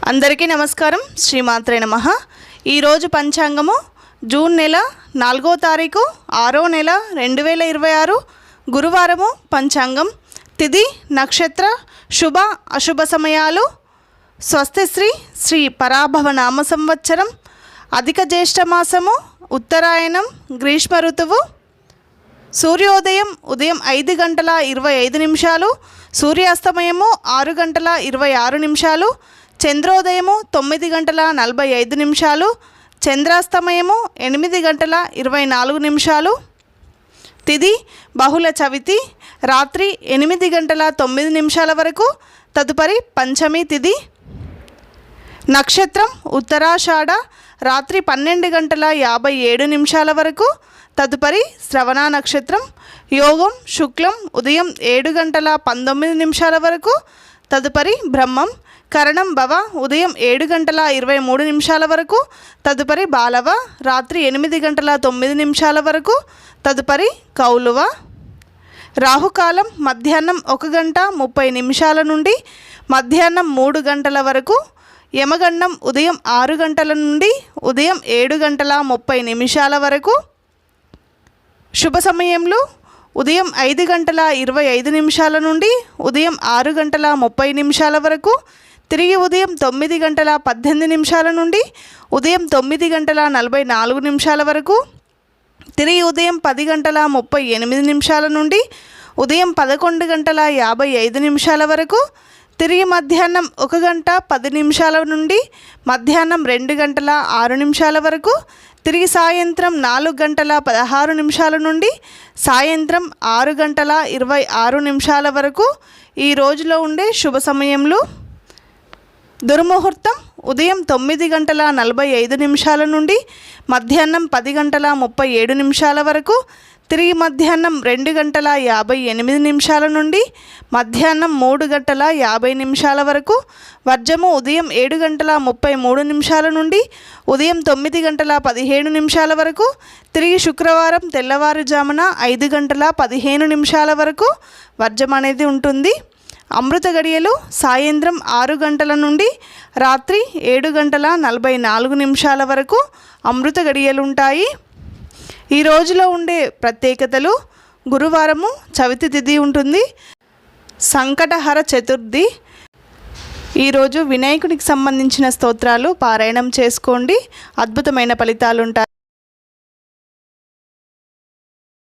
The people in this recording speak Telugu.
అందరికీ నమస్కారం. శ్రీమాత్రే నమః. ఈరోజు పంచాంగము జూన్ నెల 4వ తారీఖు 6వ నెల 2026 గురువారము. పంచాంగం తిథి నక్షత్ర శుభ అశుభ సమయాలు స్వస్తిశ్రీ శ్రీ పరాభవ నామ సంవత్సరం అధిక జ్యేష్ఠ మాసము ఉత్తరాయణం గ్రీష్మ ఋతువు. సూర్యోదయం ఉదయం 5 గంటల 25 నిమిషాలు, సూర్యాస్తమయము 6 గంటల 26 నిమిషాలు, చంద్రోదయము 9 గంటల 45 నిమిషాలు, చంద్రాస్తమయము 8 గంటల 24 నిమిషాలు. తిథి బహుళ చవితి రాత్రి 8 గంటల 9 నిమిషాల వరకు, తదుపరి పంచమి తిథి. నక్షత్రం ఉత్తరాషాఢ రాత్రి 12 గంటల 57 నిమిషాల వరకు, తదుపరి శ్రవణ నక్షత్రం. యోగం శుక్లం ఉదయం 7 గంటల 19 నిమిషాల వరకు, తదుపరి బ్రహ్మం. కరణం భవ ఉదయం 7 గంటల 23 నిమిషాల వరకు, తదుపరి బాలవ రాత్రి 8 గంటల 9 నిమిషాల వరకు, తదుపరి కౌలువ. రాహుకాలం మధ్యాహ్నం 1 గంట 30 నిమిషాల నుండి మధ్యాహ్నం 3 గంటల వరకు. యమగండం ఉదయం 6 గంటల నుండి ఉదయం 7 గంటల 30 నిమిషాల వరకు. శుభ సమయంలో ఉదయం 5 గంటల 25 నిమిషాల నుండి ఉదయం 6 గంటల 30 నిమిషాల వరకు, తిరిగి ఉదయం 9 గంటల 18 నిమిషాల నుండి ఉదయం 9 గంటల 44 నిమిషాల వరకు, తిరిగి ఉదయం 10 గంటల 38 నిమిషాల నుండి ఉదయం 11 గంటల 55 నిమిషాల వరకు, తిరిగి మధ్యాహ్నం 1 గంట 10 నిమిషాల నుండి మధ్యాహ్నం 2 గంటల 6 నిమిషాల వరకు, తిరిగి సాయంత్రం 4 గంటల 16 నిమిషాల నుండి సాయంత్రం 6 గంటల 26 నిమిషాల వరకు. ఈ రోజులో ఉండే శుభ సమయంలో దుర్ముహూర్తం ఉదయం 9 గంటల 45 నిమిషాల నుండి మధ్యాహ్నం 10 గంటల 37 నిమిషాల వరకు, తిరిగి మధ్యాహ్నం 2 గంటల 58 నిమిషాల నుండి మధ్యాహ్నం 3 గంటల 50 నిమిషాల వరకు. వర్జము ఉదయం 7 గంటల 33 నిమిషాల నుండి ఉదయం 9 గంటల 17 నిమిషాల వరకు, తిరిగి శుక్రవారం తెల్లవారుజామున 5 గంటల 15 నిమిషాల వరకు వర్జం అనేది ఉంటుంది. అమృత గడియలు సాయంత్రం 6 గంటల నుండి రాత్రి 7 గంటల 44 నిమిషాల వరకు అమృత గడియలు ఉంటాయి. ఈ రోజులో ఉండే ప్రత్యేకతలు: గురువారము చవితి తిథి ఉంటుంది, సంకటహర చతుర్థి. ఈరోజు వినాయకునికి సంబంధించిన స్తోత్రాలు పారాయణం చేసుకోండి, అద్భుతమైన ఫలితాలు ఉంటాయి.